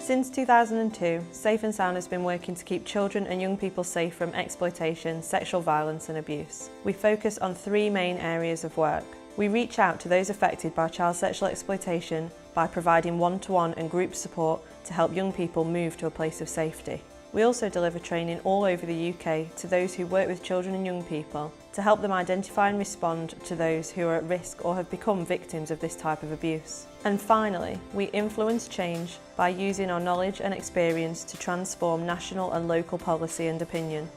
Since 2002, Safe and Sound has been working to keep children and young people safe from exploitation, sexual violence and abuse. We focus on three main areas of work. We reach out to those affected by child sexual exploitation by providing one-to-one and group support to help young people move to a place of safety. We also deliver training all over the UK to those who work with children and young people to help them identify and respond to those who are at risk or have become victims of this type of abuse. And finally, we influence change by using our knowledge and experience to transform national and local policy and opinion.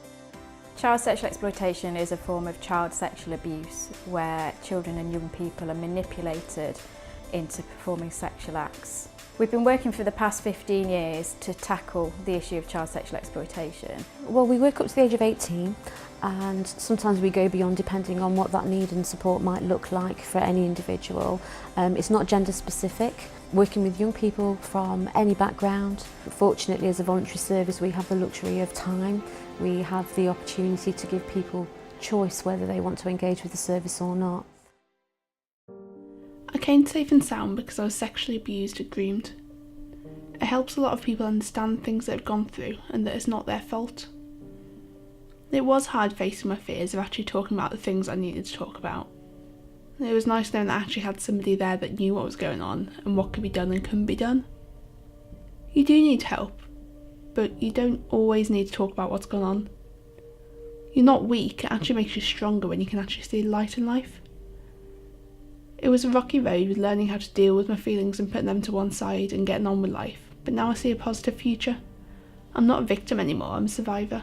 Child sexual exploitation is a form of child sexual abuse where children and young people are manipulated into performing sexual acts. We've been working for the past 15 years to tackle the issue of child sexual exploitation. Well, we work up to the age of 18 and sometimes we go beyond depending on what that need and support might look like for any individual. It's not gender specific. Working with young people from any background. Fortunately, as a voluntary service, we have the luxury of time. We have the opportunity to give people choice whether they want to engage with the service or not. I came to Safe and Sound because I was sexually abused and groomed. It helps a lot of people understand things they've gone through and that it's not their fault. It was hard facing my fears of actually talking about the things I needed to talk about. It was nice knowing that I actually had somebody there that knew what was going on and what could be done and couldn't be done. You do need help, but you don't always need to talk about what's gone on. You're not weak, it actually makes you stronger when you can actually see the light in life. It was a rocky road with learning how to deal with my feelings and putting them to one side and getting on with life, but now I see a positive future. I'm not a victim anymore, I'm a survivor.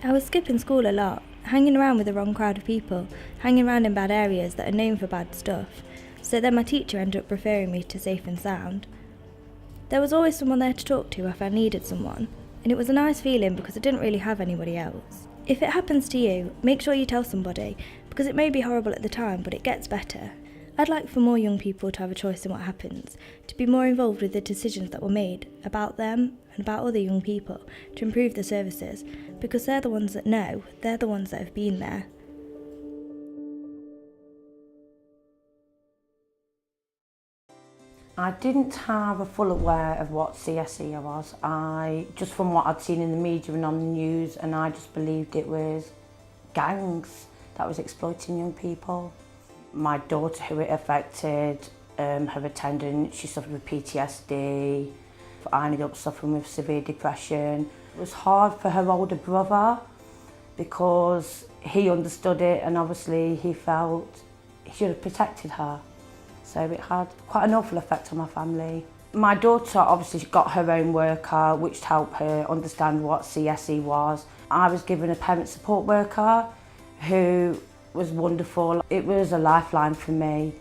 I was skipping school a lot, hanging around with the wrong crowd of people, hanging around in bad areas that are known for bad stuff, so then my teacher ended up referring me to Safe and Sound. There was always someone there to talk to if I needed someone, and it was a nice feeling because I didn't really have anybody else. If it happens to you, make sure you tell somebody, because it may be horrible at the time, but it gets better. I'd like for more young people to have a choice in what happens, to be more involved with the decisions that were made about them and about other young people, to improve the services, because they're the ones that know, they're the ones that have been there. I didn't have a full aware of what S.E.O was. Just from what I'd seen in the media and on the news, and I just believed it was gangs that was exploiting young people. My daughter, who it affected, her attendant, she suffered with PTSD. I ended up suffering with severe depression. It was hard for her older brother because he understood it and obviously he felt he should have protected her. So it had quite an awful effect on my family. My daughter obviously got her own worker, which helped her understand what CSE was. I was given a parent support worker who was wonderful. It was a lifeline for me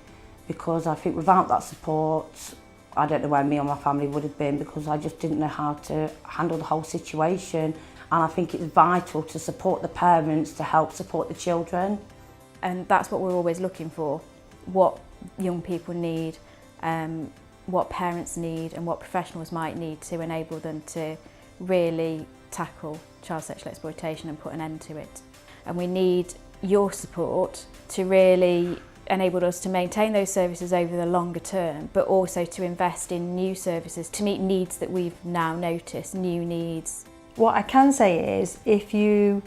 because I think without that support, I don't know where me or my family would have been because I just didn't know how to handle the whole situation. And I think it's vital to support the parents to help support the children. And that's what we're always looking for, what young people need, what parents need and what professionals might need to enable them to really tackle child sexual exploitation and put an end to it. And we need your support to really enable us to maintain those services over the longer term, but also to invest in new services to meet needs that we've now noticed, new needs. What I can say is if you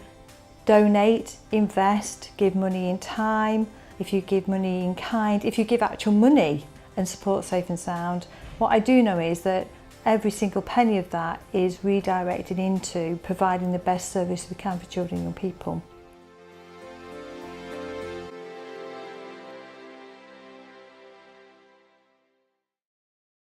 donate, invest, give money in time, if you give money in kind, if you give actual money and support Safe and Sound, what I do know is that every single penny of that is redirected into providing the best service we can for children and young people.